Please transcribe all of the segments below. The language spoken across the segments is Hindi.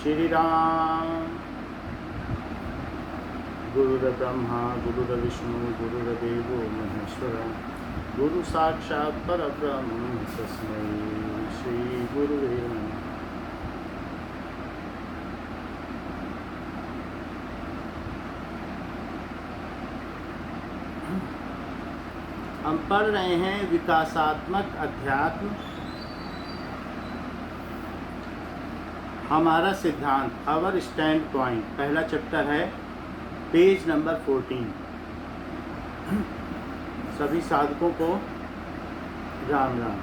श्री राम। गुरुर्ब्रह्मा गुरुर्विष्णु गुरुर्देवो महेश्वर गुरु साक्षात् परब्रह्म तस्मै श्री गुरुवे नमः। हम पढ़ रहे हैं विकासात्मक अध्यात्म, हमारा सिद्धांत, आवर स्टैंड पॉइंट। पहला चैप्टर है, पेज नंबर 14। सभी साधकों को राम राम।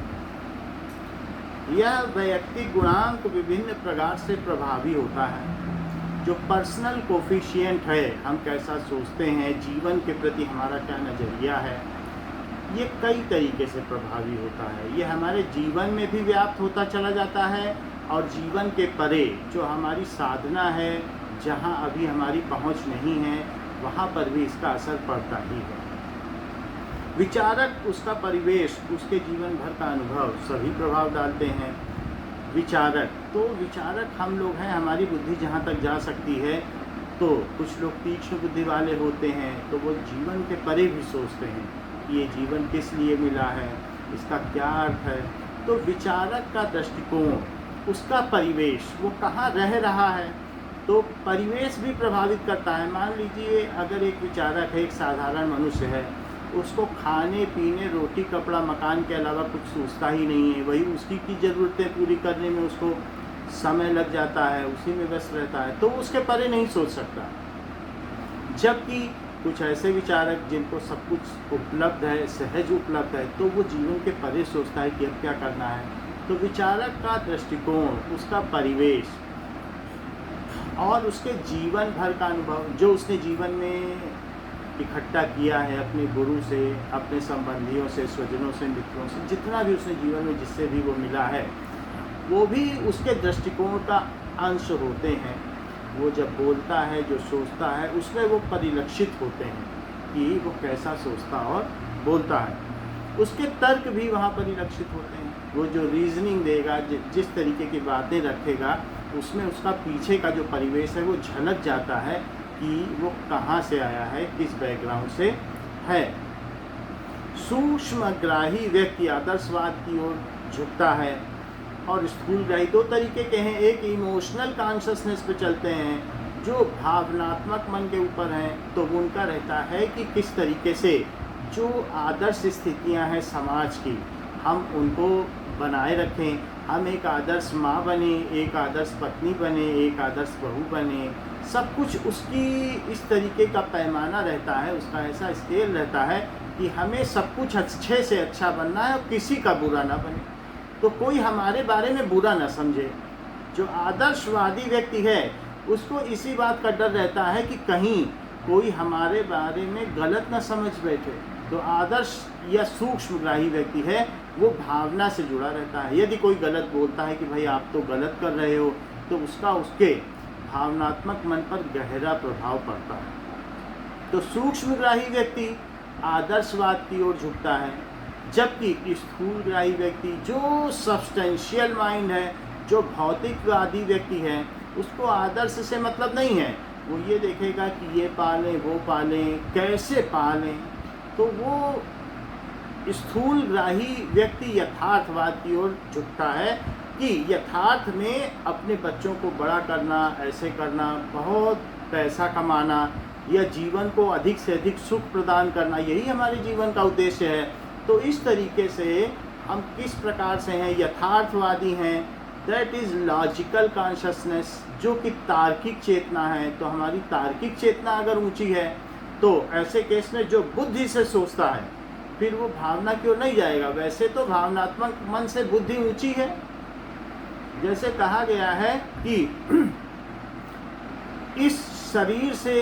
यह वैयक्तिक गुणांक विभिन्न प्रकार से प्रभावी होता है। जो पर्सनल कोफिशिएंट है, हम कैसा सोचते हैं, जीवन के प्रति हमारा क्या नज़रिया है, ये कई तरीके से प्रभावी होता है। ये हमारे जीवन में भी व्याप्त होता चला जाता है और जीवन के परे जो हमारी साधना है, जहाँ अभी हमारी पहुँच नहीं है, वहाँ पर भी इसका असर पड़ता ही है। विचारक, उसका परिवेश, उसके जीवन भर का अनुभव सभी प्रभाव डालते हैं। विचारक हम लोग हैं, हमारी बुद्धि जहाँ तक जा सकती है। तो कुछ लोग तीक्ष्ण बुद्धि वाले होते हैं, तो वो जीवन के परे भी सोचते हैं कि ये जीवन किस लिए मिला है, इसका क्या अर्थ है। तो विचारक का दृष्टिकोण, उसका परिवेश, वो कहाँ रह रहा है, तो परिवेश भी प्रभावित करता है। मान लीजिए अगर एक विचारक है, एक साधारण मनुष्य है, उसको खाने पीने, रोटी कपड़ा मकान के अलावा कुछ सोचता ही नहीं है, वही उसी की ज़रूरतें पूरी करने में उसको समय लग जाता है, उसी में व्यस्त रहता है, तो उसके परे नहीं सोच सकता। जबकि कुछ ऐसे विचारक जिनको सब कुछ उपलब्ध है, सहज उपलब्ध है, तो वो जीवन के परे सोचता है कि अब क्या करना है। तो विचारक का दृष्टिकोण, उसका परिवेश और उसके जीवन भर का अनुभव, जो उसने जीवन में इकट्ठा किया है अपने गुरु से, अपने संबंधियों से, स्वजनों से, मित्रों से, जितना भी उसने जीवन में जिससे भी वो मिला है, वो भी उसके दृष्टिकोण का अंश होते हैं। वो जब बोलता है, जो सोचता है, उसमें वो परिलक्षित होते हैं कि वो कैसा सोचता और बोलता है। उसके तर्क भी वहाँ परिलक्षित होते हैं। वो जो रीजनिंग देगा, जिस तरीके की बातें रखेगा, उसमें उसका पीछे का जो परिवेश है वो झलक जाता है कि वो कहाँ से आया है, किस बैकग्राउंड से है। सूक्ष्मग्राही व्यक्ति आदर्शवाद की ओर झुकता है और स्थूलग्राही दो तरीके के हैं। एक इमोशनल कॉन्शसनेस पे चलते हैं, जो भावनात्मक मन के ऊपर हैं, तो उनका रहता है कि किस तरीके से जो आदर्श स्थितियां हैं समाज की, हम उनको बनाए रखें। हम एक आदर्श माँ बने, एक आदर्श पत्नी बने, एक आदर्श बहू बने। सब कुछ उसकी इस तरीके का पैमाना रहता है, उसका ऐसा स्केल रहता है कि हमें सब कुछ अच्छे से अच्छा बनना है और किसी का बुरा ना बने, तो कोई हमारे बारे में बुरा ना समझे। जो आदर्शवादी व्यक्ति है, उसको इसी बात का डर रहता है कि कहीं कोई हमारे बारे में गलत ना समझ बैठे। तो आदर्श या सूक्ष्मग्राही व्यक्ति है, वो भावना से जुड़ा रहता है। यदि कोई गलत बोलता है कि भाई आप तो गलत कर रहे हो, तो उसका उसके भावनात्मक मन पर गहरा प्रभाव पड़ता है। तो सूक्ष्मग्राही व्यक्ति आदर्शवाद की ओर झुकता है, जबकि स्थूलग्राही व्यक्ति, जो सब्सटेंशियल माइंड है, जो भौतिकवादी व्यक्ति है, उसको आदर्श से मतलब नहीं है। वो ये देखेगा कि ये पालें, वो पालें, कैसे पालें। तो वो स्थूलग्राही व्यक्ति यथार्थवाद की ओर झुकता है कि यथार्थ में अपने बच्चों को बड़ा करना, ऐसे करना, बहुत पैसा कमाना या जीवन को अधिक से अधिक सुख प्रदान करना, यही हमारे जीवन का उद्देश्य है। तो इस तरीके से हम किस प्रकार से हैं, यथार्थवादी हैं, दैट इज़ लॉजिकल कॉन्शसनेस, जो कि तार्किक चेतना है। तो हमारी तार्किक चेतना अगर ऊंची है, तो ऐसे केस में जो बुद्धि से सोचता है, फिर वो भावना की ओर नहीं जाएगा। वैसे तो भावनात्मक मन से बुद्धि ऊंची है। जैसे कहा गया है कि इस शरीर से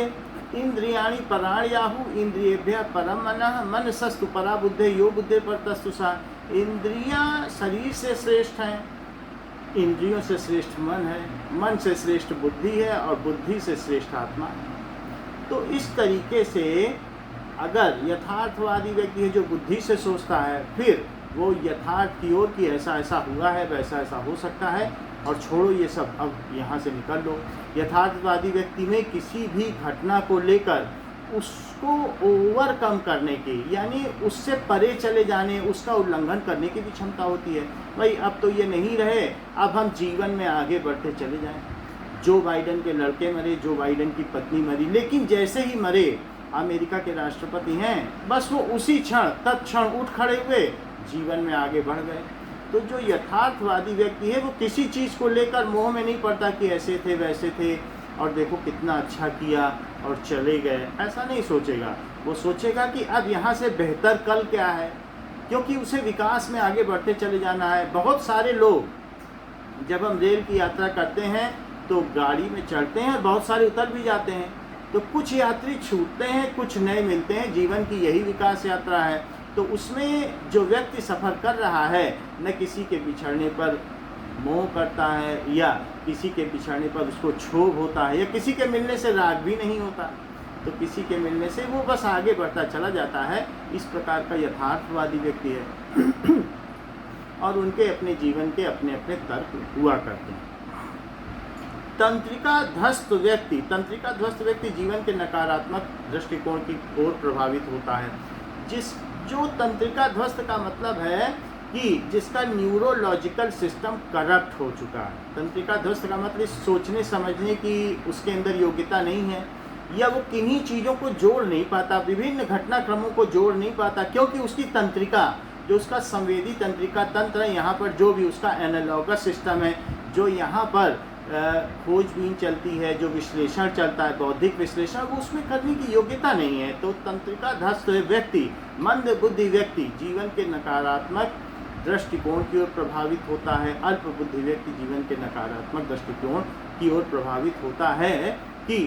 इंद्रियाणि पराण्याहु इंद्रियेभ्यः परम मनः मनसस्तु परा बुद्धे यो बुद्धे परतस्तु सा। इंद्रियां शरीर से श्रेष्ठ हैं, इंद्रियों से श्रेष्ठ मन है, मन से श्रेष्ठ बुद्धि है और बुद्धि से श्रेष्ठ आत्मा है। तो इस तरीके से अगर यथार्थवादी व्यक्ति है, जो बुद्धि से सोचता है, फिर वो यथार्थ की ओर कि ऐसा ऐसा हुआ है, वैसा ऐसा हो सकता है, और छोड़ो ये सब, अब यहाँ से निकल लो। यथार्थवादी व्यक्ति में किसी भी घटना को लेकर उसको ओवरकम करने की, यानी उससे परे चले जाने, उसका उल्लंघन करने की भी क्षमता होती है। भाई अब तो ये नहीं रहे, अब हम जीवन में आगे बढ़ते चले जाएं। जो बाइडेन के लड़के मरे, जो बाइडेन की पत्नी मरी, लेकिन जैसे ही मरे, अमेरिका के राष्ट्रपति हैं, बस वो उसी क्षण तत्क्षण उठ खड़े हुए, जीवन में आगे बढ़ गए। तो जो यथार्थवादी व्यक्ति है वो किसी चीज़ को लेकर मोह में नहीं पड़ता कि ऐसे थे वैसे थे और देखो कितना अच्छा किया और चले गए, ऐसा नहीं सोचेगा। वो सोचेगा कि अब यहाँ से बेहतर कल क्या है, क्योंकि उसे विकास में आगे बढ़ते चले जाना है। बहुत सारे लोग जब हम रेल की यात्रा करते हैं तो गाड़ी में चढ़ते हैं और बहुत सारे उतर भी जाते हैं, तो कुछ यात्री छूटते हैं, कुछ नए मिलते हैं। जीवन की यही विकास यात्रा है। तो उसमें जो व्यक्ति सफ़र कर रहा है, न किसी के बिछड़ने पर मोह करता है या किसी के बिछड़ने पर उसको क्षोभ होता है, या किसी के मिलने से राग भी नहीं होता, तो किसी के मिलने से वो बस आगे बढ़ता चला जाता है। इस प्रकार का यथार्थवादी व्यक्ति है और उनके अपने जीवन के अपने अपने तर्क हुआ करते हैं। तंत्रिका ध्वस्त व्यक्ति जीवन के नकारात्मक दृष्टिकोण की ओर प्रभावित होता है। जो तंत्रिका ध्वस्त का मतलब है कि जिसका न्यूरोलॉजिकल सिस्टम करप्ट हो चुका है। तंत्रिका ध्वस्त का मतलब सोचने समझने की उसके अंदर योग्यता नहीं है, या वो किन्हीं चीज़ों को जोड़ नहीं पाता, विभिन्न घटनाक्रमों को जोड़ नहीं पाता, क्योंकि उसकी तंत्रिका, जो उसका संवेदी तंत्रिका तंत्र है, यहाँ पर जो भी उसका एनालॉगस सिस्टम है, जो यहाँ पर खोजबीन चलती है, जो विश्लेषण चलता है, बौद्धिक विश्लेषण, वो उसमें करने की योग्यता नहीं है। तो तंत्रिका ध्वस्त व्यक्ति, मंद बुद्धि व्यक्ति जीवन के नकारात्मक दृष्टिकोण की ओर प्रभावित होता है। अल्प बुद्धि व्यक्ति जीवन के नकारात्मक दृष्टिकोण की ओर प्रभावित होता है कि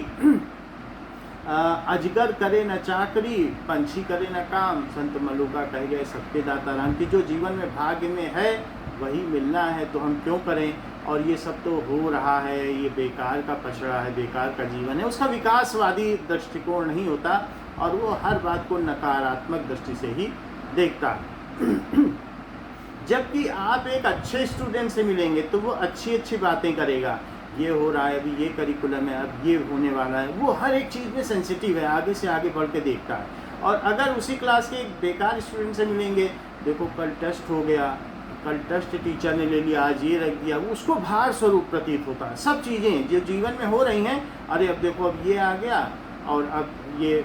अजगर करे न चाकरी, पंछी करे न काम, संत मलुका कह गए सबके दाता राम, की जो जीवन में भाग्य में है वही मिलना है, तो हम क्यों करें, और ये सब तो हो रहा है, ये बेकार का पछड़ा है, बेकार का जीवन है। उसका विकासवादी दृष्टिकोण नहीं होता और वो हर बात को नकारात्मक दृष्टि से ही देखता है। जबकि आप एक अच्छे स्टूडेंट से मिलेंगे तो वो अच्छी अच्छी बातें करेगा, ये हो रहा है, अभी ये करिकुलम है, अब ये होने वाला है, वो हर एक चीज़ में सेंसिटिव है, आगे से आगे बढ़ के देखता है। और अगर उसी क्लास के एक बेकार स्टूडेंट से मिलेंगे, देखो कल टेस्ट हो गया, कल टेस्ट टीचर ने ले लिया, आज ये रख दिया, उसको भार स्वरूप प्रतीत होता है। सब चीज़ें जो जीवन में हो रही हैं, अरे अब देखो अब ये आ गया और अब ये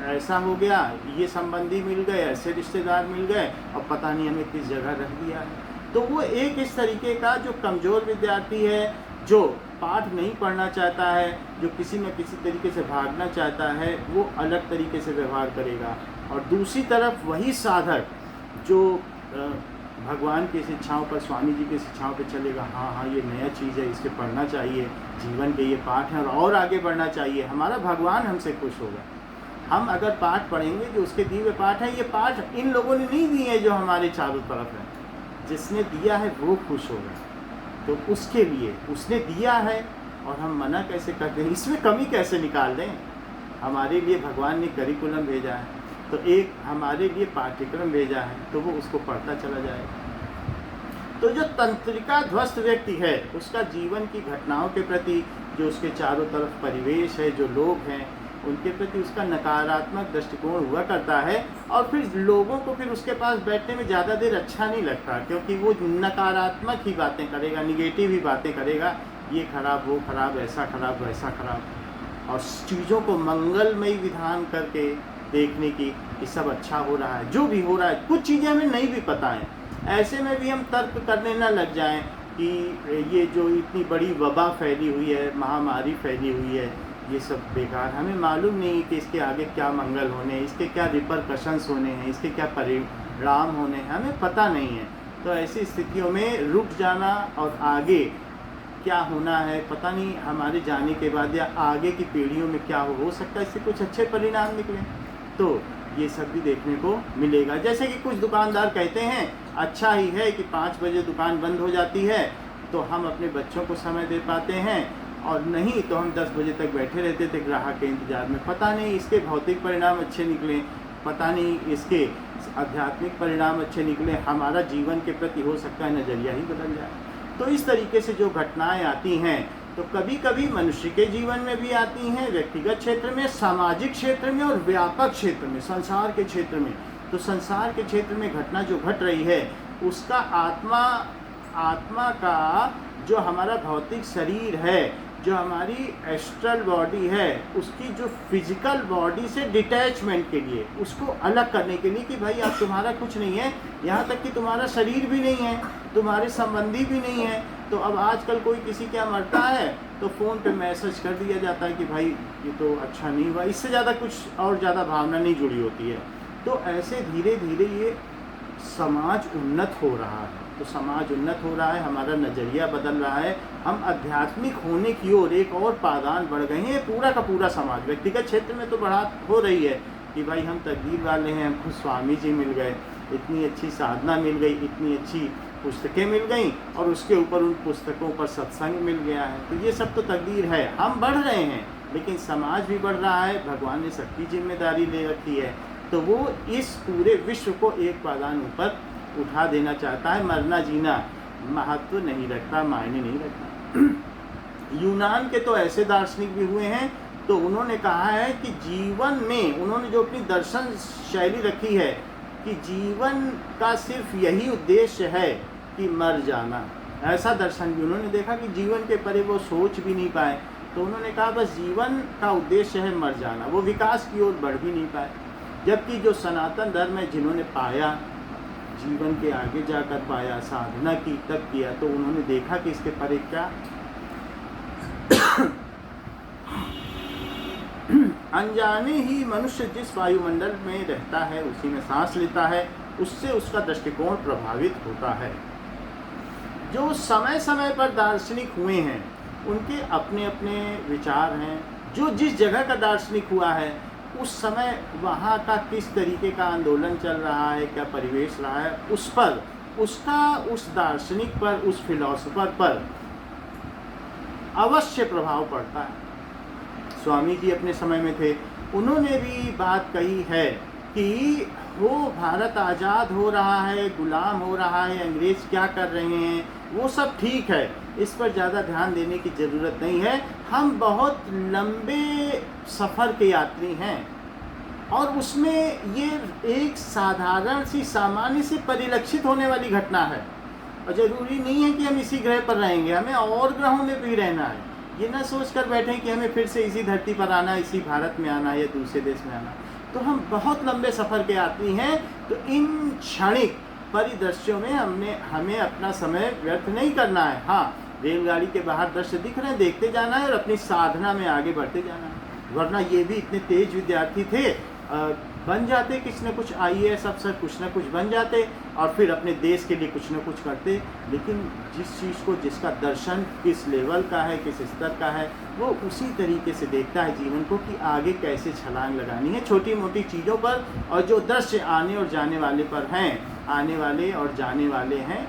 ऐसा हो गया, ये संबंधी मिल गए, ऐसे रिश्तेदार मिल गए और पता नहीं हमें किस जगह रख दिया है। तो वो एक इस तरीके का जो कमज़ोर विद्यार्थी है, जो पाठ नहीं पढ़ना चाहता है, जो किसी न किसी तरीके से भागना चाहता है, वो अलग तरीके से व्यवहार करेगा। और दूसरी तरफ वही साधक जो भगवान की शिक्षाओं पर, स्वामी जी की शिक्षाओं पर चलेगा, हाँ ये नया चीज़ है, इसे पढ़ना चाहिए, जीवन के ये पाठ हैं और आगे बढ़ना चाहिए, हमारा भगवान हमसे खुश होगा। हम अगर पाठ पढ़ेंगे जो उसके दिए हुए पाठ हैं, ये पाठ इन लोगों ने नहीं दिए जो हमारे चारों तरफ हैं, जिसने दिया है वो खुश होगा। तो उसके लिए उसने दिया है और हम मना कैसे कर दें, इसमें कमी कैसे निकाल दें। हमारे लिए भगवान ने करिकुलम भेजा है, तो एक हमारे लिए पाठ्यक्रम भेजा है, तो वो उसको पढ़ता चला जाएगा। तो जो तंत्रिका ध्वस्त व्यक्ति है, उसका जीवन की घटनाओं के प्रति, जो उसके चारों तरफ परिवेश है, जो लोग हैं, उनके प्रति उसका नकारात्मक दृष्टिकोण हुआ करता है। और फिर लोगों को फिर उसके पास बैठने में ज़्यादा देर अच्छा नहीं लगता, क्योंकि वो नकारात्मक ही बातें करेगा, निगेटिव ही बातें करेगा, ये खराब, वो खराब, ऐसा खराब, वैसा खराब, और चीज़ों को मंगलमय विधान करके देखने की कि सब अच्छा हो रहा है, जो भी हो रहा है। कुछ चीज़ें हमें नहीं भी पता है, ऐसे में भी हम तर्क करने न लग जाएं कि ये जो इतनी बड़ी वबा फैली हुई है, महामारी फैली हुई है, ये सब बेकार, हमें मालूम नहीं कि इसके आगे क्या मंगल होने हैं, इसके क्या रिपरकशंस होने हैं, इसके क्या परिणाम होने हैं, हमें पता नहीं है। तो ऐसी स्थितियों में रुक जाना और आगे क्या होना है पता नहीं, हमारे जाने के बाद या आगे की पीढ़ियों में क्या हो सकता है इससे कुछ अच्छे परिणाम निकले, तो ये सब भी देखने को मिलेगा। जैसे कि कुछ दुकानदार कहते हैं अच्छा ही है कि 5 बजे दुकान बंद हो जाती है तो हम अपने बच्चों को समय दे पाते हैं, और नहीं तो हम 10 बजे तक बैठे रहते थे ग्राहक के इंतज़ार में। पता नहीं इसके भौतिक परिणाम अच्छे निकले, पता नहीं इसके आध्यात्मिक परिणाम अच्छे निकले, हमारा जीवन के प्रति हो सकता है नज़रिया ही बदल जाए। तो इस तरीके से जो घटनाएं आती हैं तो कभी कभी मनुष्य के जीवन में भी आती हैं, व्यक्तिगत क्षेत्र में, सामाजिक क्षेत्र में और व्यापक क्षेत्र में, संसार के क्षेत्र में। तो संसार के क्षेत्र में घटना जो घट रही है उसका आत्मा का जो हमारा भौतिक शरीर है, जो हमारी एस्ट्रल बॉडी है, उसकी जो फिजिकल बॉडी से डिटैचमेंट के लिए, उसको अलग करने के लिए कि भाई अब तुम्हारा कुछ नहीं है, यहाँ तक कि तुम्हारा शरीर भी नहीं है, तुम्हारे संबंधी भी नहीं है। तो अब आजकल कोई किसी क्या मरता है तो फ़ोन पे मैसेज कर दिया जाता है कि भाई ये तो अच्छा नहीं हुआ, इससे ज़्यादा कुछ और ज़्यादा भावना नहीं जुड़ी होती है। तो ऐसे धीरे धीरे ये समाज उन्नत हो रहा है। तो समाज उन्नत हो रहा है, हमारा नज़रिया बदल रहा है, हम आध्यात्मिक होने की ओर एक और पादान बढ़ गए हैं। पूरा का पूरा समाज व्यक्तिगत क्षेत्र में तो बढ़ा हो रही है कि भाई हम तकदीर वाले हैं, हमको स्वामी जी मिल गए, इतनी अच्छी साधना मिल गई, इतनी अच्छी पुस्तकें मिल गई और उसके ऊपर उन पुस्तकों पर सत्संग मिल गया है। तो ये सब तो तकदीर है, हम बढ़ रहे हैं, लेकिन समाज भी बढ़ रहा है, भगवान ने सबकी जिम्मेदारी ले रखी है। तो वो इस पूरे विश्व को एक पादान ऊपर उठा देना चाहता है। मरना जीना महत्व नहीं रखता, मायने नहीं रखता। यूनान के तो ऐसे दार्शनिक भी हुए हैं, तो उन्होंने कहा है कि जीवन में उन्होंने जो अपनी दर्शन शैली रखी है कि जीवन का सिर्फ यही उद्देश्य है कि मर जाना। ऐसा दर्शन भी उन्होंने देखा कि जीवन के परे वो सोच भी नहीं पाए, तो उन्होंने कहा बस जीवन का उद्देश्य है मर जाना, वो विकास की ओर बढ़ भी नहीं पाए। जबकि जो सनातन धर्म है, जिन्होंने पाया, जीवन के आगे जाकर पाया, साधना की, तब किया, तो उन्होंने देखा कि इसके परे क्या अनजाने ही मनुष्य जिस वायुमंडल में रहता है, उसी में सांस लेता है, उससे उसका दृष्टिकोण प्रभावित होता है। जो समय समय पर दार्शनिक हुए हैं उनके अपने अपने विचार हैं। जो जिस जगह का दार्शनिक हुआ है उस समय वहाँ का किस तरीके का आंदोलन चल रहा है, क्या परिवेश रहा है, उस पर उसका उस दार्शनिक पर, उस फिलॉसफर पर अवश्य प्रभाव पड़ता है। स्वामी जी अपने समय में थे, उन्होंने भी बात कही है कि वो भारत आज़ाद हो रहा है, गुलाम हो रहा है, अंग्रेज़ क्या कर रहे हैं, वो सब ठीक है, इस पर ज़्यादा ध्यान देने की ज़रूरत नहीं है। हम बहुत लंबे सफ़र के यात्री हैं और उसमें ये एक साधारण सी, सामान्य सी परिलक्षित होने वाली घटना है। और ज़रूरी नहीं है कि हम इसी ग्रह पर रहेंगे, हमें और ग्रहों में भी रहना है। ये ना सोच कर बैठें कि हमें फिर से इसी धरती पर आना, इसी भारत में आना या दूसरे देश में आना। तो हम बहुत लंबे सफ़र के यात्री हैं। तो इन क्षणिक परिदृश्यों में हमें अपना समय व्यर्थ नहीं करना है। हाँ, रेलगाड़ी के बाहर दृश्य दिख रहे हैं, देखते जाना है और अपनी साधना में आगे बढ़ते जाना है। वरना ये भी इतने तेज विद्यार्थी थे, बन जाते कुछ न कुछ IAS अफसर, कुछ न कुछ बन जाते और फिर अपने देश के लिए कुछ न कुछ करते। लेकिन जिस चीज़ को, जिसका दर्शन किस लेवल का है, किस स्तर का है, वो उसी तरीके से देखता है जीवन को कि आगे कैसे छलांग लगानी है छोटी मोटी चीज़ों पर। और जो दृश्य आने और जाने वाले पर हैं, आने वाले और जाने वाले हैं,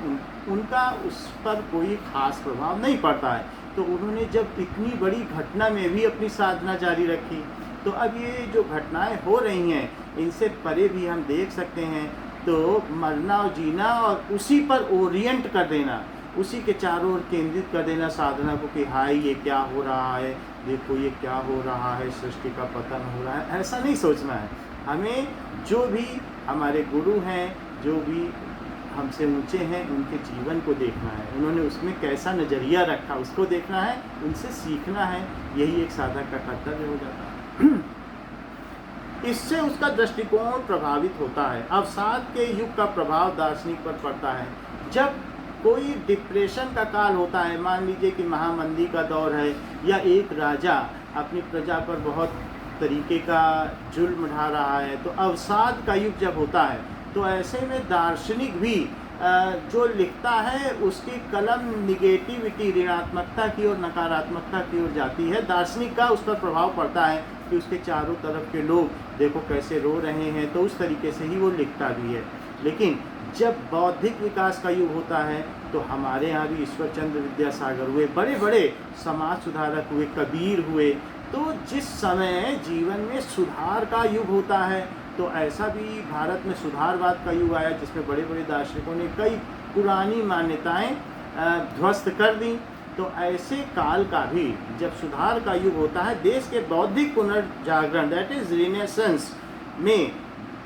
उनका उस पर कोई ख़ास प्रभाव नहीं पड़ता है। तो उन्होंने जब इतनी बड़ी घटना में भी अपनी साधना जारी रखी, तो अब ये जो घटनाएं हो रही हैं इनसे परे भी हम देख सकते हैं। तो मरना और जीना और उसी पर ओरिएंट कर देना, उसी के चारों ओर केंद्रित कर देना साधना को कि हाय ये क्या हो रहा है, देखो ये क्या हो रहा है, सृष्टि का पतन हो रहा है, ऐसा नहीं सोचना है। हमें जो भी हमारे गुरु हैं, जो भी हमसे ऊंचे हैं, उनके जीवन को देखना है, उन्होंने उसमें कैसा नज़रिया रखा उसको देखना है, उनसे सीखना है। यही एक साधक का कर्तव्य हो जाता है। इससे उसका दृष्टिकोण प्रभावित होता है। अवसाद के युग का प्रभाव दार्शनिक पर पड़ता है। जब कोई डिप्रेशन का काल होता है, मान लीजिए कि महामंदी का दौर है या एक राजा अपनी प्रजा पर बहुत तरीके का जुल्म ढा रहा है, तो अवसाद का युग जब होता है तो ऐसे में दार्शनिक भी जो लिखता है उसकी कलम निगेटिविटी, ऋणात्मकता की ओर, नकारात्मकता की ओर जाती है। दार्शनिक का उस पर प्रभाव पड़ता है कि उसके चारों तरफ के लोग देखो कैसे रो रहे हैं, तो उस तरीके से ही वो लिखता भी है। लेकिन जब बौद्धिक विकास का युग होता है तो हमारे यहाँ भी ईश्वरचंद्र विद्यासागर हुए, बड़े बड़े समाज सुधारक हुए, कबीर हुए। तो जिस समय जीवन में सुधार का युग होता है तो ऐसा भी भारत में सुधारवाद का युग आया, जिसमें बड़े बड़े दार्शनिकों ने कई पुरानी मान्यताएं ध्वस्त कर दी। तो ऐसे काल का भी जब सुधार का युग होता है, देश के बौद्धिक पुनर्जागरण दैट इज रिनेसेंस में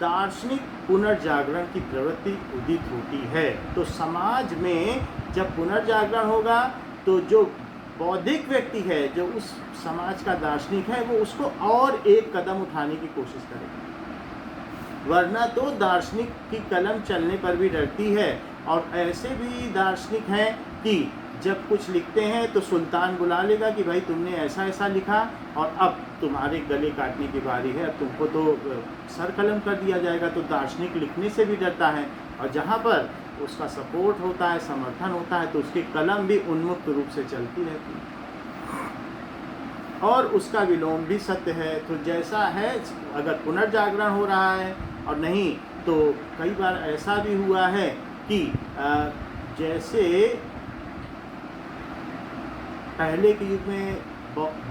दार्शनिक पुनर्जागरण की प्रवृत्ति उदित होती है। तो समाज में जब पुनर्जागरण होगा तो जो बौद्धिक व्यक्ति है, जो उस समाज का दार्शनिक है, वो उसको और एक कदम उठाने की कोशिश करेगा। वरना तो दार्शनिक की कलम चलने पर भी डरती है। और ऐसे भी दार्शनिक हैं कि जब कुछ लिखते हैं तो सुल्तान बुला लेगा कि भाई तुमने ऐसा ऐसा लिखा और अब तुम्हारे गले काटने की बारी है, अब तुमको तो सर कलम कर दिया जाएगा। तो दार्शनिक लिखने से भी डरता है, और जहाँ पर उसका सपोर्ट होता है, समर्थन होता है, तो उसकी कलम भी उन्मुक्त रूप से चलती रहती है और उसका विलोम भी सत्य है। तो जैसा है, अगर पुनर्जागरण हो रहा है और नहीं तो कई बार ऐसा भी हुआ है कि जैसे पहले के युग में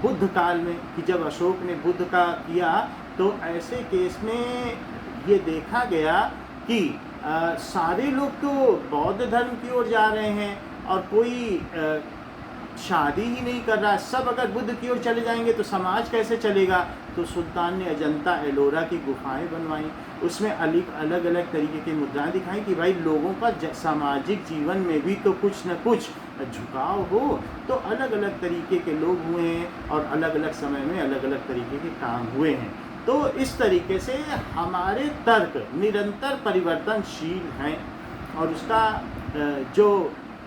बुद्ध काल में कि जब अशोक ने बुद्ध का किया, तो ऐसे केस में ये देखा गया कि सारे लोग तो बौद्ध धर्म की ओर जा रहे हैं और कोई शादी ही नहीं कर रहा है। सब अगर बुद्ध की ओर चले जाएंगे तो समाज कैसे चलेगा। तो सुल्तान ने अजंता एलोरा की गुफाएं बनवाई, उसमें अलग अलग तरीके की मुद्राएं दिखाई कि भाई लोगों का सामाजिक जीवन में भी तो कुछ न कुछ झुकाव हो। तो अलग अलग तरीके के लोग हुए हैं और अलग अलग समय में अलग अलग तरीके के काम हुए हैं। तो इस तरीके से हमारे तर्क निरंतर परिवर्तनशील हैं और उसका जो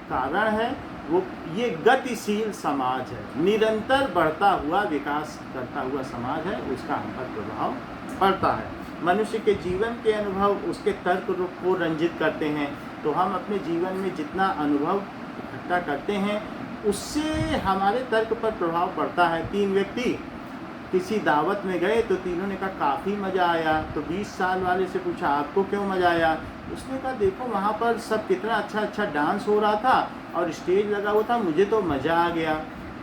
कारण है वो ये गतिशील समाज है, निरंतर बढ़ता हुआ विकास करता हुआ समाज है, उसका हम पर प्रभाव पड़ता है। मनुष्य के जीवन के अनुभव उसके तर्क को रंजित करते हैं। तो हम अपने जीवन में जितना अनुभव इकट्ठा करते हैं उससे हमारे तर्क पर प्रभाव पड़ता है। 3 व्यक्ति किसी दावत में गए तो तीनों ने कहा काफ़ी मज़ा आया। तो 20 साल वाले से पूछा आपको क्यों मज़ा आया। उसने कहा देखो वहाँ पर सब कितना अच्छा डांस हो रहा था और स्टेज लगा हुआ था, मुझे तो मज़ा आ गया।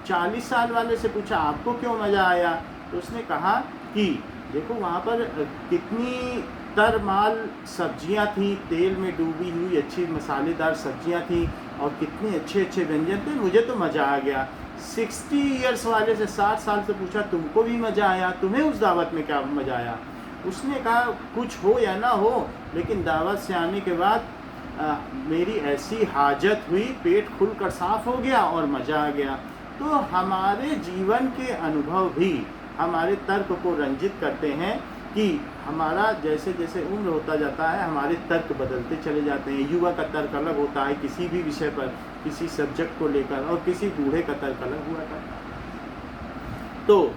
40 साल वाले से पूछा आपको क्यों मज़ा आया। तो उसने कहा कि देखो वहाँ पर कितनी तरमाल सब्जियाँ थी, तेल में डूबी हुई अच्छी मसालेदार सब्जियाँ थी और कितने अच्छे व्यंजन थे, मुझे तो मज़ा आ गया। 60 ईयर्स वाले से 60 साल से पूछा तुमको भी मज़ा आया, तुम्हें उस दावत में क्या मज़ा आया। उसने कहा कुछ हो या ना हो लेकिन दावत से आने के बाद मेरी ऐसी हाजत हुई, पेट खुलकर साफ हो गया और मज़ा आ गया। तो हमारे जीवन के अनुभव भी हमारे तर्क को रंजित करते हैं कि हमारा जैसे जैसे उम्र होता जाता है हमारे तर्क बदलते चले जाते हैं। युवा का तर्क अलग होता है किसी भी विषय पर, किसी सब्जेक्ट को लेकर, और किसी बूढ़े का तर्क अलग हुआ था। तो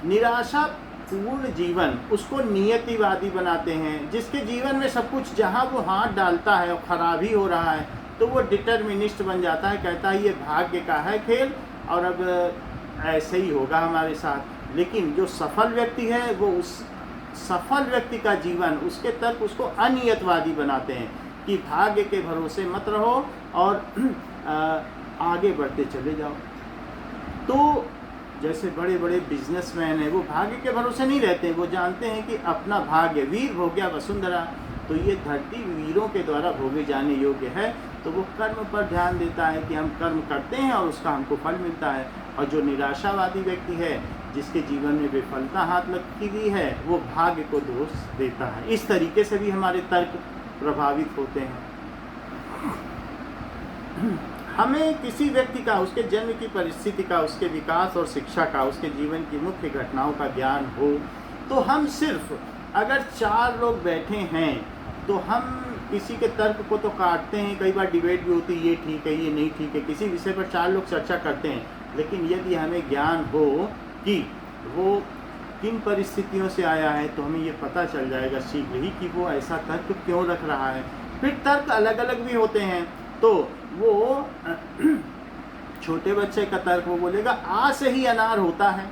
निराशा पूर्ण जीवन उसको नियतिवादी बनाते हैं, जिसके जीवन में सब कुछ जहां वो हाथ डालता है और खराब ही हो रहा है तो वो डिटर्मिनिस्ट बन जाता है, कहता है ये भाग्य का है खेल और अब ऐसे ही होगा हमारे साथ। लेकिन जो सफल व्यक्ति है वो उस सफल व्यक्ति का जीवन, उसके तर्क उसको अनियतवादी बनाते हैं कि भाग्य के भरोसे मत रहो और आगे बढ़ते चले जाओ। तो जैसे बड़े बड़े बिजनेसमैन हैं वो भाग्य के भरोसे नहीं रहते, वो जानते हैं कि अपना भाग्य वीर भोग्या वसुंधरा, तो ये धरती वीरों के द्वारा भोगे जाने योग्य है। तो वो कर्म पर ध्यान देता है कि हम कर्म करते हैं और उसका हमको फल मिलता है। और जो निराशावादी व्यक्ति है जिसके जीवन में विफलता हाथ लगी हुई है वो भाग्य को दोष देता है। इस तरीके से भी हमारे तर्क प्रभावित होते हैं। हमें किसी व्यक्ति का, उसके जन्म की परिस्थिति का, उसके विकास और शिक्षा का, उसके जीवन की मुख्य घटनाओं का ज्ञान हो तो हम सिर्फ अगर 4 लोग बैठे हैं तो हम किसी के तर्क को तो काटते हैं, कई बार डिबेट भी होती है ये ठीक है ये नहीं ठीक है, किसी विषय पर 4 लोग चर्चा करते हैं। लेकिन यदि हमें ज्ञान हो कि वो किन परिस्थितियों से आया है तो हमें ये पता चल जाएगा शीघ्र ही कि वो ऐसा तर्क क्यों रख रहा है। फिर तर्क अलग अलग भी होते हैं। तो वो छोटे बच्चे का तर्क वो बोलेगा आ से ही अनार होता है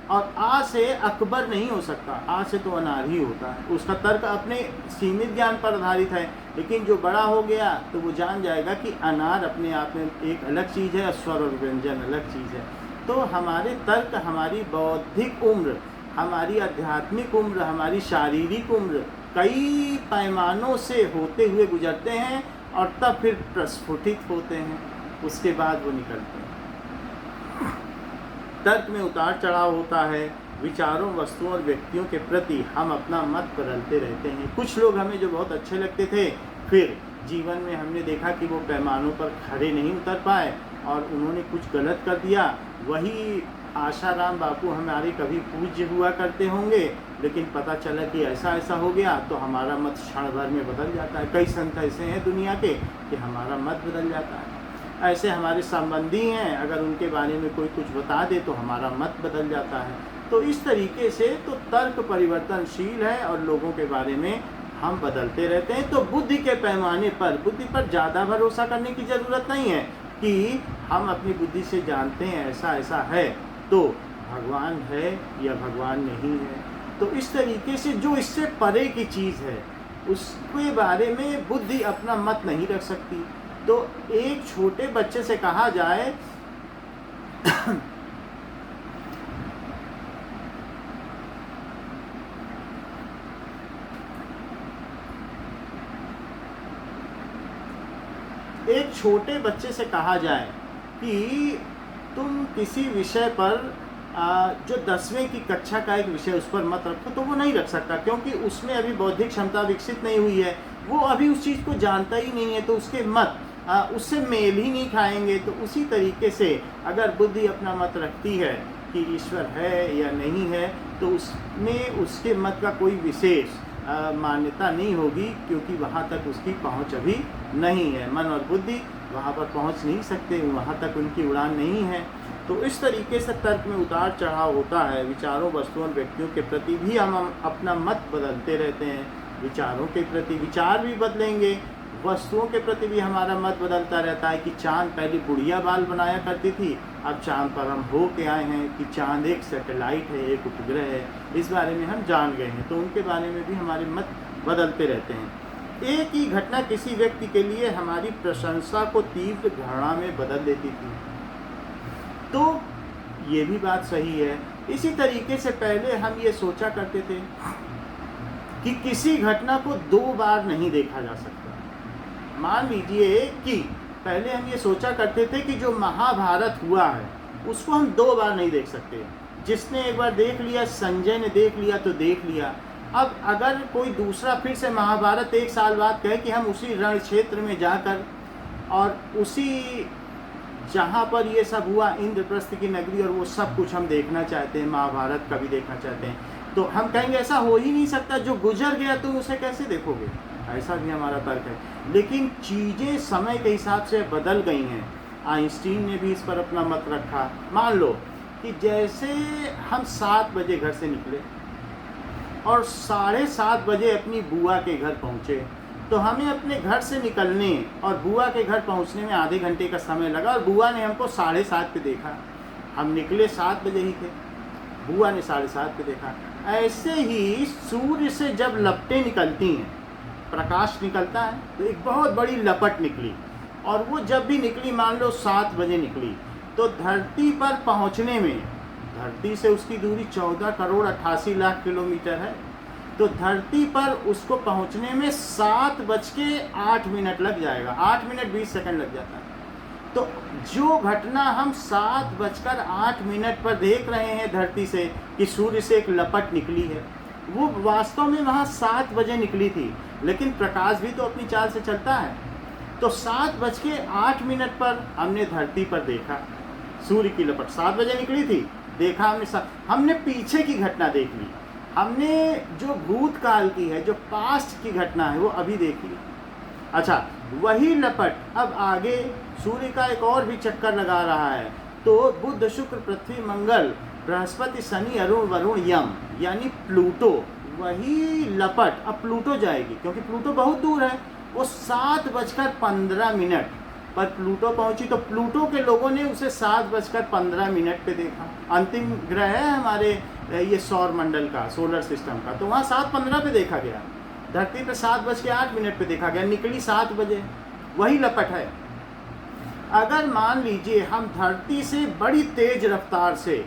और आ से अकबर नहीं हो सकता, आ से तो अनार ही होता है। उसका तर्क अपने सीमित ज्ञान पर आधारित है। लेकिन जो बड़ा हो गया तो वो जान जाएगा कि अनार अपने आप में एक अलग चीज़ है, स्वर और व्यंजन अलग चीज़ है। तो हमारे तर्क हमारी बौद्धिक उम्र, हमारी आध्यात्मिक उम्र, हमारी शारीरिक उम्र कई पैमानों से होते हुए गुजरते हैं और तब फिर प्रस्फुटित होते हैं, उसके बाद वो निकलते हैं। तर्क में उतार चढ़ाव होता है, विचारों, वस्तुओं और व्यक्तियों के प्रति हम अपना मत बदलते रहते हैं। कुछ लोग हमें जो बहुत अच्छे लगते थे, फिर जीवन में हमने देखा कि वो पैमानों पर खड़े नहीं उतर पाए और उन्होंने कुछ गलत कर दिया। वही आशाराम बापू हमारे कभी पूज्य हुआ करते होंगे, लेकिन पता चला कि ऐसा ऐसा हो गया तो हमारा मत क्षण भर में बदल जाता है। कई संत ऐसे हैं दुनिया के कि हमारा मत बदल जाता है। ऐसे हमारे संबंधी हैं, अगर उनके बारे में कोई कुछ बता दे तो हमारा मत बदल जाता है। तो इस तरीके से तो तर्क परिवर्तनशील है और लोगों के बारे में हम बदलते रहते हैं। तो बुद्धि के पैमाने पर, बुद्धि पर ज़्यादा भरोसा करने की ज़रूरत नहीं है कि हम अपनी बुद्धि से जानते हैं ऐसा ऐसा है तो भगवान है या भगवान नहीं है। तो इस तरीके से जो इससे परे की चीज़ है उसके बारे में बुद्धि अपना मत नहीं रख सकती। तो एक छोटे बच्चे से कहा जाए एक छोटे बच्चे से कहा जाए कि तुम किसी विषय पर जो 10वीं की कक्षा का एक विषय उस पर मत रखो, तो वो नहीं रख सकता, क्योंकि उसमें अभी बौद्धिक क्षमता विकसित नहीं हुई है, वो अभी उस चीज़ को जानता ही नहीं है, तो उसके मत उससे मेल ही नहीं खाएंगे। तो उसी तरीके से अगर बुद्धि अपना मत रखती है कि ईश्वर है या नहीं है, तो उसमें उसके मत का कोई विशेष मान्यता नहीं होगी, क्योंकि वहाँ तक उसकी पहुँच अभी नहीं है। मन और बुद्धि वहाँ पर पहुँच नहीं सकते, वहाँ तक उनकी उड़ान नहीं है। तो इस तरीके से तर्क में उतार चढ़ाव होता है। विचारों, वस्तुओं और व्यक्तियों के प्रति भी हम अपना मत बदलते रहते हैं। विचारों के प्रति विचार भी बदलेंगे, वस्तुओं के प्रति भी हमारा मत बदलता रहता है। कि चाँद पहले बुढ़िया बाल बनाया करती थी, अब चाँद पर हम हो के आए हैं कि चाँद एक सैटेलाइट है, एक उपग्रह है, इस बारे में हम जान गए हैं। तो उनके बारे में भी हमारे मत बदलते रहते हैं। एक ही घटना किसी व्यक्ति के लिए हमारी प्रशंसा को तीव्र घृणा में बदल देती थी, तो ये भी बात सही है। इसी तरीके से पहले हम ये सोचा करते थे कि किसी घटना को 2 बार नहीं देखा जा सकता। मान लीजिए कि पहले हम ये सोचा करते थे कि जो महाभारत हुआ है उसको हम 2 बार नहीं देख सकते। जिसने एक बार देख लिया, संजय ने देख लिया तो देख लिया। अब अगर कोई दूसरा फिर से महाभारत 1 साल बाद कहे कि हम उसी रण क्षेत्र में जाकर और उसी जहाँ पर ये सब हुआ, इंद्रप्रस्थ की नगरी, और वो सब कुछ हम देखना चाहते हैं, महाभारत का भी देखना चाहते हैं, तो हम कहेंगे ऐसा हो ही नहीं सकता, जो गुजर गया तुम उसे कैसे देखोगे। ऐसा भी हमारा तर्क है। लेकिन चीज़ें समय के हिसाब से बदल गई हैं। आइंस्टीन ने भी इस पर अपना मत रखा। मान लो कि जैसे हम 7 बजे घर से निकले और 7:30 बजे अपनी बुआ के घर पहुँचे, तो हमें अपने घर से निकलने और बुआ के घर पहुंचने में आधे घंटे का समय लगा, और बुआ ने हमको 7:30 पे देखा। हम निकले 7 बजे ही थे, बुआ ने 7:30 पे देखा। ऐसे ही सूर्य से जब लपटें निकलती हैं, प्रकाश निकलता है, तो एक बहुत बड़ी लपट निकली, और वो जब भी निकली, मान लो 7 बजे निकली, तो धरती पर पहुंचने में, धरती से उसकी दूरी 14,88,00,000 किलोमीटर है, तो धरती पर उसको पहुंचने में 7:08 लग जाएगा, 8 मिनट 20 सेकंड लग जाता है। तो जो घटना हम 7:08 पर देख रहे हैं धरती से कि सूर्य से एक लपट निकली है, वो वास्तव में वहाँ 7 बजे निकली थी, लेकिन प्रकाश भी तो अपनी चाल से चलता है। तो 7:08 पर हमने धरती पर देखा सूर्य की लपट, 7 बजे निकली थी, देखा हमने पीछे की घटना देख ली, हमने जो भूतकाल की है, जो पास्ट की घटना है, वो अभी देखी। अच्छा, वही लपट अब आगे सूर्य का एक और भी चक्कर लगा रहा है, तो बुध, शुक्र, पृथ्वी, मंगल, बृहस्पति, शनि, अरुण, वरुण, यम, यानी प्लूटो, वही लपट अब प्लूटो जाएगी, क्योंकि प्लूटो बहुत दूर है। वो 7:15 पर प्लूटो पहुंची, तो प्लूटो के लोगों ने उसे 7:15 पे देखा। अंतिम ग्रह है हमारे ये सौर मंडल का, सोलर सिस्टम का, तो वहाँ 7:15 पे देखा गया। धरती पे 7:08 पे देखा गया, निकली 7 बजे, वही लपट है। अगर मान लीजिए हम धरती से बड़ी तेज रफ्तार से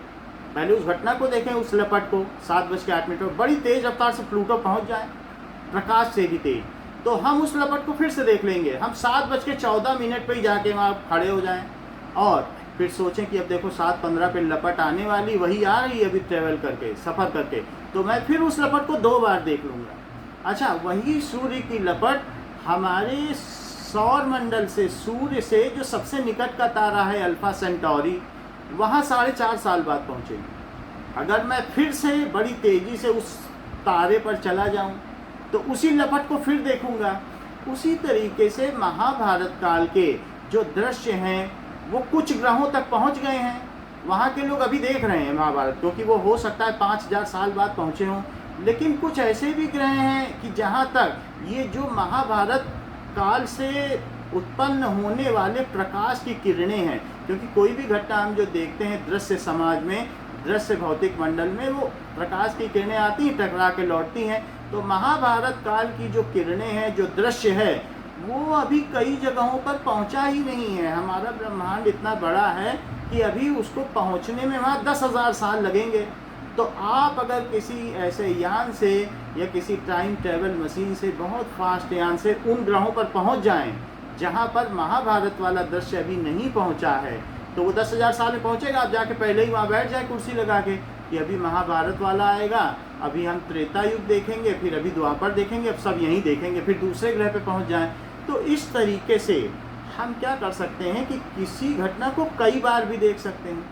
पहले उस घटना को देखें, उस लपट को 7:08 पर बड़ी तेज रफ्तार से प्लूटो पहुँच जाए, प्रकाश से भी तेज, तो हम उस लपट को फिर से देख लेंगे। हम 7:14 पे ही जाके वहाँ खड़े हो जाएं और फिर सोचें कि अब देखो 7:15 पे लपट आने वाली, वही आ रही है अभी ट्रेवल करके, सफ़र करके, तो मैं फिर उस लपट को 2 बार देख लूँगा। अच्छा, वही सूर्य की लपट हमारे सौर मंडल से, सूर्य से जो सबसे निकट का तारा है अल्फा सेंटौरी, वहाँ 4.5 साल बाद पहुँचेगी। अगर मैं फिर से बड़ी तेज़ी से उस तारे पर चला जाऊँ तो उसी लपट को फिर देखूँगा। उसी तरीके से महाभारत काल के जो दृश्य हैं वो कुछ ग्रहों तक पहुँच गए हैं, वहाँ के लोग अभी देख रहे हैं महाभारत, क्योंकि वो हो सकता है 5000 साल बाद पहुँचे हों। लेकिन कुछ ऐसे भी ग्रह हैं कि जहाँ तक ये जो महाभारत काल से उत्पन्न होने वाले प्रकाश की किरणें हैं, क्योंकि कोई भी घटना हम जो देखते हैं दृश्य समाज में, दृश्य भौतिक मंडल में, वो प्रकाश की किरणें आती हैं, टकरा के लौटती हैं। तो महाभारत काल की जो किरणें हैं, जो दृश्य है, वो अभी कई जगहों पर पहुंचा ही नहीं है। हमारा ब्रह्मांड इतना बड़ा है कि अभी उसको पहुंचने में वहाँ 10,000 साल लगेंगे। तो आप अगर किसी ऐसे यान से या किसी टाइम ट्रैवल मशीन से, बहुत फास्ट यान से उन ग्रहों पर पहुंच जाएं जहां पर महाभारत वाला दृश्य अभी नहीं पहुंचा है, तो वो 10,000 साल में पहुंचेगा। आप जाके पहले ही वहाँ बैठ जाए कुर्सी लगा के कि अभी महाभारत वाला आएगा, अभी हम त्रेता युग देखेंगे, फिर अभी द्वापर देखेंगे, अब सब यहीं देखेंगे, फिर दूसरे ग्रह पे पहुंच जाएं। तो इस तरीके से हम क्या कर सकते हैं कि किसी घटना को कई बार भी देख सकते हैं,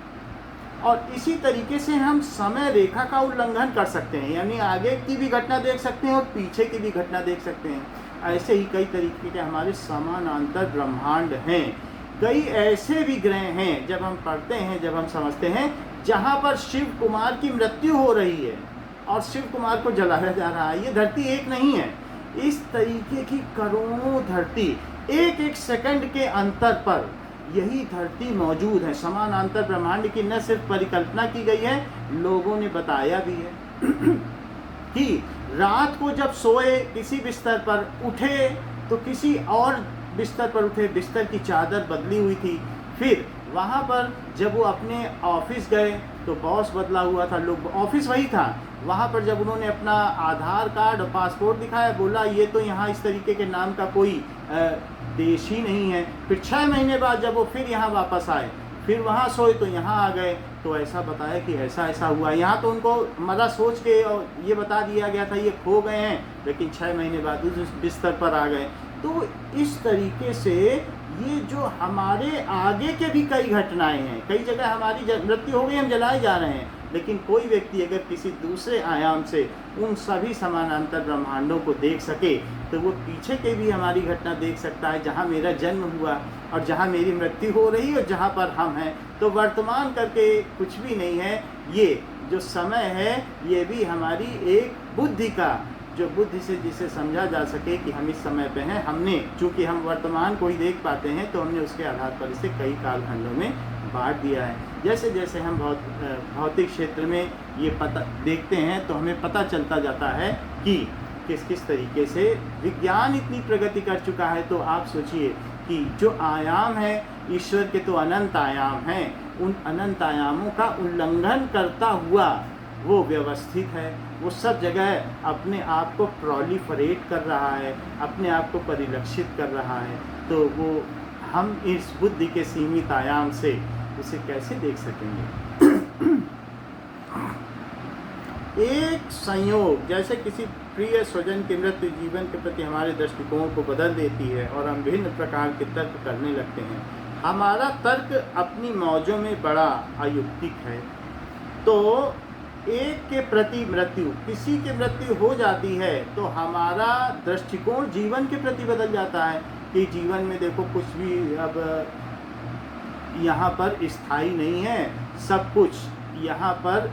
और इसी तरीके से हम समय रेखा का उल्लंघन कर सकते हैं, यानी आगे की भी घटना देख सकते हैं और पीछे की भी घटना देख सकते हैं। ऐसे ही कई तरीके के हमारे समानांतर ब्रह्मांड हैं। कई ऐसे भी ग्रह हैं, जब हम पढ़ते हैं, जब हम समझते हैं, जहाँ पर शिव कुमार की मृत्यु हो रही है और शिव कुमार को जलाया जा रहा है। ये धरती एक नहीं है, इस तरीके की करोड़ों धरती एक एक सेकंड के अंतर पर यही धरती मौजूद है। समानांतर ब्रह्मांड की न सिर्फ परिकल्पना की गई है, लोगों ने बताया भी है कि रात को जब सोए किसी बिस्तर पर, उठे तो किसी और बिस्तर पर उठे, बिस्तर की चादर बदली हुई थी। फिर वहाँ पर जब वो अपने ऑफिस गए तो बॉस बदला हुआ था, लोग, ऑफिस वही था। वहाँ पर जब उन्होंने अपना आधार कार्ड और पासपोर्ट दिखाया, बोला ये तो यहाँ इस तरीके के नाम का कोई देश ही नहीं है। फिर 6 महीने बाद जब वो फिर यहाँ वापस आए, फिर वहाँ सोए तो यहाँ आ गए, तो ऐसा बताया कि ऐसा ऐसा हुआ। यहाँ तो उनको मरा सोच के और ये बता दिया गया था ये खो गए हैं, लेकिन 6 महीने बाद उस बिस्तर पर आ गए। तो इस तरीके से ये जो हमारे आगे के भी कई घटनाएं हैं, कई जगह हमारी मृत्यु हो गई, हम जलाए जा रहे हैं, लेकिन कोई व्यक्ति अगर किसी दूसरे आयाम से उन सभी समानांतर ब्रह्मांडों को देख सके तो वो पीछे के भी हमारी घटना देख सकता है, जहाँ मेरा जन्म हुआ और जहाँ मेरी मृत्यु हो रही है और जहाँ पर हम हैं। तो वर्तमान करके कुछ भी नहीं है, ये जो समय है ये भी हमारी एक बुद्धि का, जो बुद्धि से जिसे समझा जा सके कि हम इस समय पे हैं। हमने, चूँकि हम वर्तमान को ही देख पाते हैं, तो हमने उसके आधार पर इसे कई कालखंडों में बांट दिया है। जैसे जैसे हम भौतिक क्षेत्र में ये पता देखते हैं तो हमें पता चलता जाता है कि किस किस तरीके से विज्ञान इतनी प्रगति कर चुका है। तो आप सोचिए कि जो आयाम है ईश्वर के, तो अनंत आयाम हैं, उन अनंत आयामों का उल्लंघन करता हुआ वो व्यवस्थित है, वो सब जगह अपने आप को प्रोलिफरेट कर रहा है, अपने आप को परिलक्षित कर रहा है। तो वो हम इस बुद्धि के सीमित आयाम से उसे कैसे देख सकेंगे। एक संयोग जैसे किसी प्रिय स्वजन की मृत्यु जीवन के प्रति हमारे दृष्टिकोण को बदल देती है और हम भिन्न प्रकार के तर्क करने लगते हैं। हमारा तर्क अपनी मौजों में बड़ा अयुक्तिक है। तो एक के प्रति मृत्यु, किसी की मृत्यु हो जाती है तो हमारा दृष्टिकोण जीवन के प्रति बदल जाता है कि जीवन में देखो कुछ भी अब यहाँ पर स्थायी नहीं है, सब कुछ यहाँ पर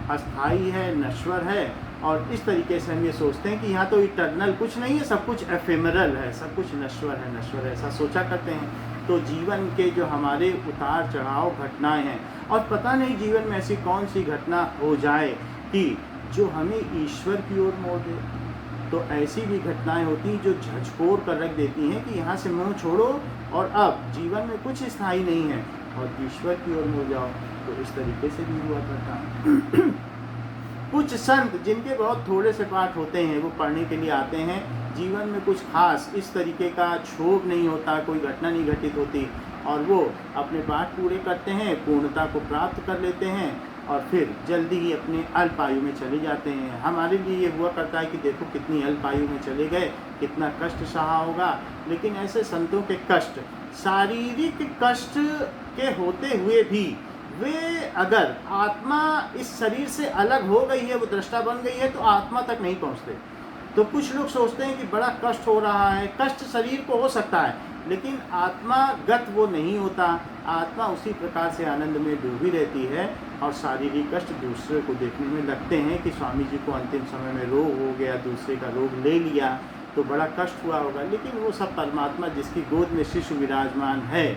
अस्थाई है, नश्वर है। और इस तरीके से हम ये सोचते हैं कि यहाँ तो इटर्नल कुछ नहीं है, सब कुछ एफेमरल है, सब कुछ नश्वर है, ऐसा सोचा करते हैं। तो जीवन के जो हमारे उतार चढ़ाव घटनाएं हैं, और पता नहीं जीवन में ऐसी कौन सी घटना हो जाए कि जो हमें ईश्वर की ओर मोड़ दे। तो ऐसी भी घटनाएं होती हैं जो झकझोर कर रख देती हैं कि यहाँ से मुँह छोड़ो और अब जीवन में कुछ स्थायी नहीं है और ईश्वर की ओर मुड़ जाओ। तो इस तरीके से भी हुआ करता। कुछ संत जिनके बहुत थोड़े से पाठ होते हैं वो पढ़ने के लिए आते हैं जीवन में कुछ खास इस तरीके का क्षोभ नहीं होता, कोई घटना नहीं घटित होती, और वो अपने पाठ पूरे करते हैं, पूर्णता को प्राप्त कर लेते हैं और फिर जल्दी ही अपने अल्प आयु में चले जाते हैं। हमारे लिए ये हुआ करता है कि देखो कितनी अल्प आयु में चले गए, कितना कष्ट सहा होगा। लेकिन ऐसे संतों के कष्ट, शारीरिक कष्ट के होते हुए भी वे अगर आत्मा इस शरीर से अलग हो गई है, वो दृष्टा बन गई है, तो आत्मा तक नहीं पहुँचते। तो कुछ लोग सोचते हैं कि बड़ा कष्ट हो रहा है, कष्ट शरीर को हो सकता है लेकिन आत्मागत वो नहीं होता। आत्मा उसी प्रकार से आनंद में डूबी रहती है और शारीरिक कष्ट दूसरे को देखने में लगते हैं कि स्वामी जी को अंतिम समय में रोग हो गया, दूसरे का रोग ले लिया तो बड़ा कष्ट हुआ होगा, लेकिन वो सब परमात्मा जिसकी गोद में शिशु विराजमान है,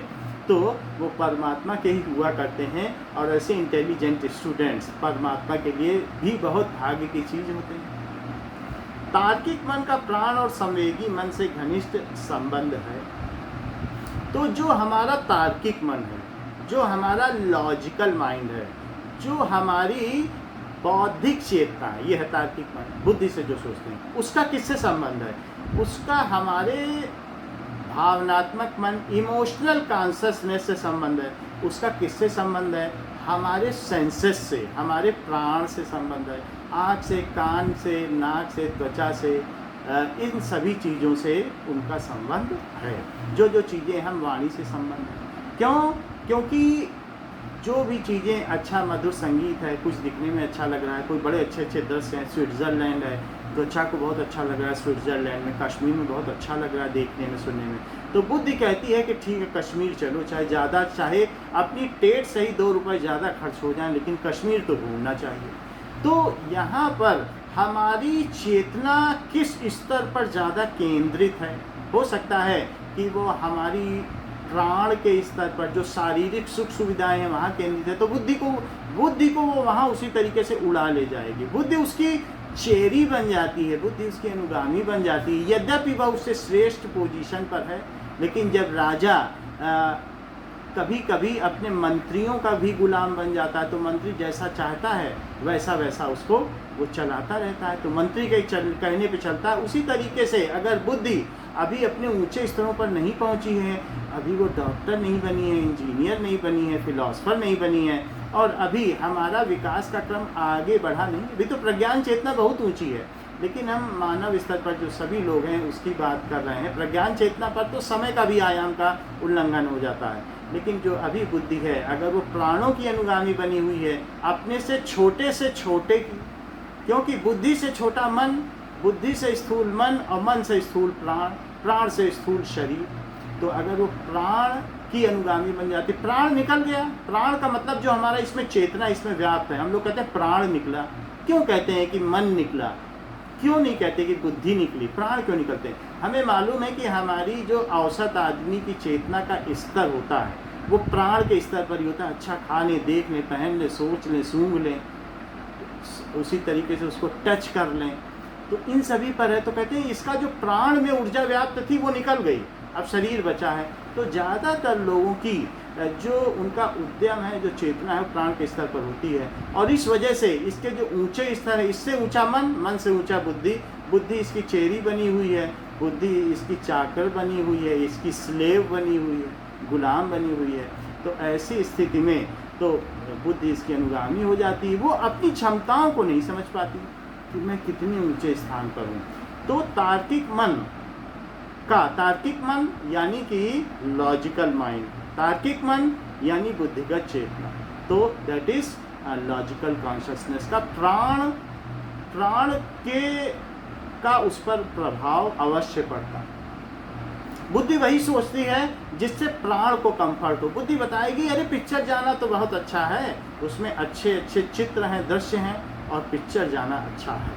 तो वो परमात्मा के ही हुआ करते हैं। और ऐसे इंटेलिजेंट स्टूडेंट्स परमात्मा के लिए भी बहुत भाग्य की चीज़ होते हैं। तार्किक मन का प्राण और संवेगी मन से घनिष्ठ संबंध है। तो जो हमारा तार्किक मन है, जो हमारा लॉजिकल माइंड है, जो हमारी बौद्धिक चेतना है, ये है तार्किक मन, बुद्धि से जो सोचते हैं, उसका किससे संबंध है? उसका हमारे भावनात्मक मन, इमोशनल कॉन्शसनेस से संबंध है। उसका किससे संबंध है? हमारे सेंसेस से, हमारे प्राण से संबंध है। आँख से, कान से, नाक से, त्वचा से, इन सभी चीज़ों से उनका संबंध है। जो जो चीज़ें हम वाणी से संबंध है। क्यों? क्योंकि जो भी चीज़ें, अच्छा मधुर संगीत है, कुछ दिखने में अच्छा लग रहा है, कोई बड़े अच्छे अच्छे दृश्य हैं, स्विट्ज़रलैंड है, त्वचा को बहुत अच्छा लग रहा है स्विट्ज़रलैंड में, कश्मीर में बहुत अच्छा लग रहा है देखने में, सुनने में, तो बुद्धि कहती है कि ठीक है कश्मीर चलो, चाहे ज़्यादा, चाहे अपनी टेट से ही 2 रुपये ज़्यादा खर्च हो जाए, लेकिन कश्मीर तो घूमना चाहिए। तो यहाँ पर हमारी चेतना किस स्तर पर ज़्यादा केंद्रित है? हो सकता है कि वो हमारी प्राण के स्तर पर, जो शारीरिक सुख सुविधाएं हैं वहाँ केंद्रित है, तो बुद्धि को वो वहाँ उसी तरीके से उड़ा ले जाएगी। बुद्धि उसकी चेरी बन जाती है, बुद्धि उसकी अनुगामी बन जाती है। यद्यपि वह उससे श्रेष्ठ पोजीशन पर है, लेकिन जब राजा कभी कभी अपने मंत्रियों का भी गुलाम बन जाता है, तो मंत्री जैसा चाहता है वैसा वैसा उसको वो चलाता रहता है, तो मंत्री के कहने पे चलता है। उसी तरीके से अगर बुद्धि अभी अपने ऊंचे स्तरों पर नहीं पहुंची है, अभी वो डॉक्टर नहीं बनी है, इंजीनियर नहीं बनी है, फिलॉसफर नहीं बनी है, और अभी हमारा विकास का क्रम आगे बढ़ा नहीं, अभी तो प्रज्ञान चेतना बहुत ऊंची है, लेकिन हम मानव स्तर पर जो सभी लोग हैं उसकी बात कर रहे हैं। प्रज्ञान चेतना पर तो समय का भी आयाम का उल्लंघन हो जाता है, लेकिन जो अभी बुद्धि है, अगर वो प्राणों की अनुगामी बनी हुई है, अपने से छोटे की, क्योंकि बुद्धि से छोटा मन, बुद्धि से स्थूल मन, और मन से स्थूल प्राण, प्राण से स्थूल शरीर, तो अगर वो प्राण की अनुगामी बन जाती, प्राण निकल गया, प्राण का मतलब जो हमारा इसमें चेतना इसमें व्याप्त है, हम लोग कहते हैं प्राण निकला, क्यों कहते हैं कि मन निकला, क्यों नहीं कहते कि बुद्धि निकली, प्राण क्यों निकलते हैं? हमें मालूम है कि हमारी जो औसत आदमी की चेतना का स्तर होता है वो प्राण के स्तर पर ही होता है। अच्छा खा लें, देख लें, पहन लें, सोच लें, सूंघ लें, उसी तरीके से उसको टच कर लें, तो इन सभी पर है। तो कहते हैं इसका जो प्राण में ऊर्जा व्याप्त थी वो निकल गई, अब शरीर बचा है। तो ज़्यादातर लोगों की जो उनका उद्यम है, जो चेतना है, प्राण के स्तर पर होती है, और इस वजह से इसके जो ऊंचे स्तर है, इससे ऊंचा मन, मन से ऊंचा बुद्धि, बुद्धि इसकी चेरी बनी हुई है, बुद्धि इसकी चाकर बनी हुई है, इसकी स्लेव बनी हुई है, गुलाम बनी हुई है। तो ऐसी स्थिति में तो बुद्धि इसकी अनुगामी हो जाती है, वो अपनी क्षमताओं को नहीं समझ पाती कि मैं कितने ऊंचे स्थान पर हूँ। तो तार्किक मन यानी कि लॉजिकल माइंड, तार्किक मन यानी बुद्धिगत चेतना, तो दैट इज लॉजिकल कॉन्शसनेस का प्राण का उस पर प्रभाव अवश्य पड़ता है। बुद्धि वही सोचती है जिससे प्राण को कंफर्ट हो। बुद्धि बताएगी अरे पिक्चर जाना तो बहुत अच्छा है, उसमें अच्छे अच्छे चित्र हैं, दृश्य हैं, और पिक्चर जाना अच्छा है,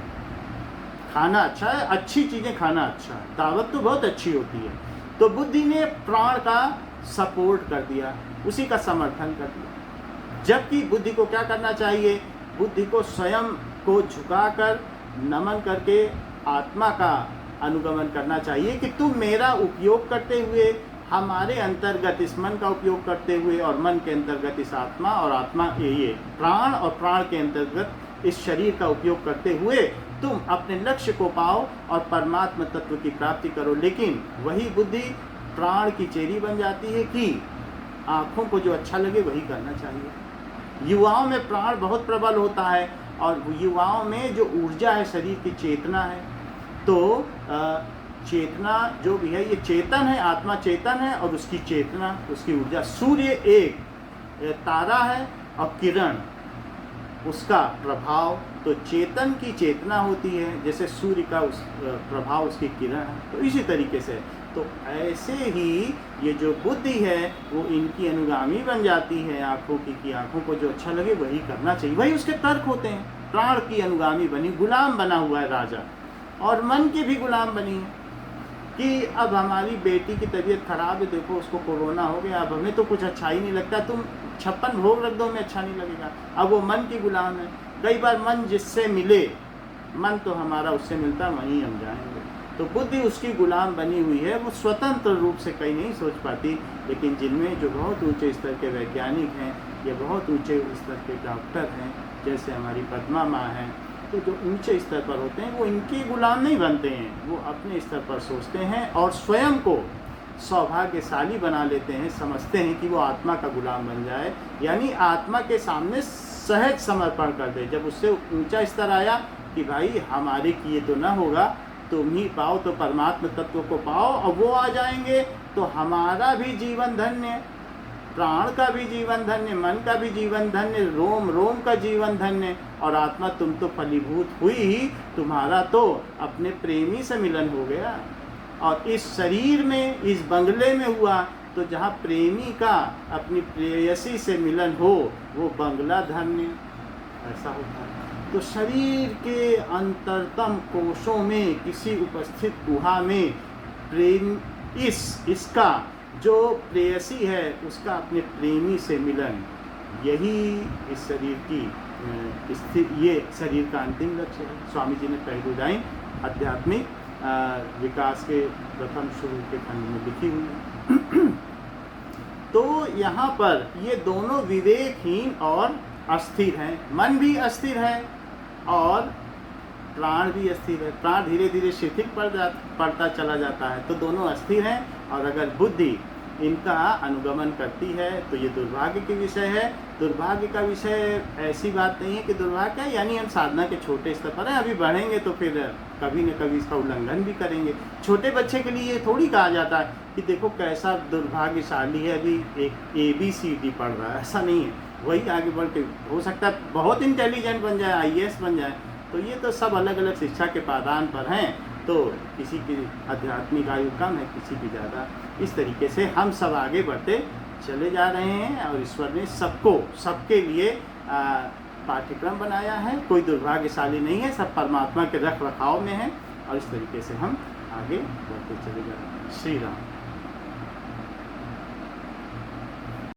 खाना अच्छा है, अच्छी चीज़ें खाना अच्छा है, दावत तो बहुत अच्छी होती है। तो बुद्धि ने प्राण का सपोर्ट कर दिया, उसी का समर्थन कर दिया। जबकि बुद्धि को क्या करना चाहिए? बुद्धि को स्वयं को झुकाकर नमन करके आत्मा का अनुगमन करना चाहिए कि तुम मेरा उपयोग करते हुए, हमारे अंतर्गत इस मन का उपयोग करते हुए, और मन के अंतर्गत इस आत्मा, और आत्मा ये प्राण, और प्राण के अंतर्गत इस शरीर का उपयोग करते हुए तुम अपने लक्ष्य को पाओ और परमात्मा तत्व की प्राप्ति करो। लेकिन वही बुद्धि प्राण की चेरी बन जाती है कि आँखों को जो अच्छा लगे वही करना चाहिए। युवाओं में प्राण बहुत प्रबल होता है और युवाओं में जो ऊर्जा है, शरीर की चेतना है, तो चेतना जो भी है ये चेतन है, आत्मा चेतन है और उसकी चेतना, उसकी ऊर्जा। सूर्य एक तारा है और किरण उसका प्रभाव, तो चेतन की चेतना होती है, जैसे सूर्य का उस प्रभाव उसकी किरण है। तो इसी तरीके से तो ऐसे ही ये जो बुद्धि है वो इनकी अनुगामी बन जाती है आँखों की, कि आँखों को जो अच्छा लगे वही करना चाहिए, वही उसके तर्क होते हैं। प्राण की अनुगामी बनी, गुलाम बना हुआ है राजा, और मन की भी गुलाम बनी है कि अब हमारी बेटी की तबीयत खराब है, देखो उसको कोरोना हो गया, अब हमें तो कुछ अच्छा ही नहीं लगता, तुम 56 भोग रख दो, हमें अच्छा नहीं लगेगा। अब वो मन की गुलाम है। कई बार मन जिससे मिले, मन तो हमारा उससे मिलता, वहीं हम जाएंगे। तो बुद्धि उसकी गुलाम बनी हुई है, वो स्वतंत्र रूप से कहीं नहीं सोच पाती। लेकिन जिनमें जो बहुत ऊंचे स्तर के वैज्ञानिक हैं या बहुत ऊंचे स्तर के डॉक्टर हैं, जैसे हमारी पद्मा माँ हैं, तो जो ऊंचे स्तर पर होते हैं वो इनके गुलाम नहीं बनते हैं, वो अपने स्तर पर सोचते हैं और स्वयं को सौभाग्यशाली बना लेते हैं, समझते हैं कि वो आत्मा का गुलाम बन जाए, यानी आत्मा के सामने सहज समर्पण कर दे। जब उससे ऊंचा स्तर आया कि भाई हमारे किए तो ना होगा, तुम ही पाओ, तो परमात्मा तत्व को पाओ, और वो आ जाएंगे तो हमारा भी जीवन धन्य, प्राण का भी जीवन धन्य, मन का भी जीवन धन्य, रोम रोम का जीवन धन्य, और आत्मा तुम तो फलीभूत हुई ही, तुम्हारा तो अपने प्रेमी से मिलन हो गया। और इस शरीर में, इस बंगले में हुआ, तो जहाँ प्रेमी का अपनी प्रेयसी से मिलन हो वो बंगला धन्य, ऐसा होता है। तो शरीर के अंतरतम कोशों में किसी उपस्थित गुहा में प्रेम, इसका जो प्रेयसी है उसका अपने प्रेमी से मिलन, यही इस शरीर की स्थिति, ये शरीर का अंतिम लक्ष्य है। स्वामी जी ने पहलू लाइन आध्यात्मिक विकास के प्रथम शुरू के खंड में लिखी हुई है। तो यहाँ पर ये दोनों विवेकहीन और अस्थिर हैं, मन भी अस्थिर है और प्राण भी अस्थिर है। प्राण धीरे धीरे शिथिल पड़ता चला जाता है, तो दोनों अस्थिर हैं। और अगर बुद्धि इनका अनुगमन करती है तो ये दुर्भाग्य के विषय है। दुर्भाग्य का विषय ऐसी बात नहीं है कि दुर्भाग्य है यानी हम साधना के छोटे स्तर पर हैं, अभी बढ़ेंगे तो फिर कभी न कभी इसका उल्लंघन भी करेंगे। छोटे बच्चे के लिए ये थोड़ी कहा जाता है कि देखो कैसा दुर्भाग्यशाली है, अभी एक ABCD पढ़ रहा है, ऐसा नहीं है। वही आगे बढ़ के हो सकता है बहुत इंटेलिजेंट बन जाए, IAS बन जाए। तो ये तो सब अलग अलग शिक्षा के पादान पर हैं, तो किसी की आध्यात्मिक आयु कम है, किसी की ज़्यादा। इस तरीके से हम सब आगे बढ़ते चले जा रहे हैं और ईश्वर ने सबके लिए पाठ्यक्रम बनाया है। कोई दुर्भाग्यशाली नहीं है, सब परमात्मा के रख रखाव में है और इस तरीके से हम आगे बढ़ते चले जा रहे हैं। श्री राम।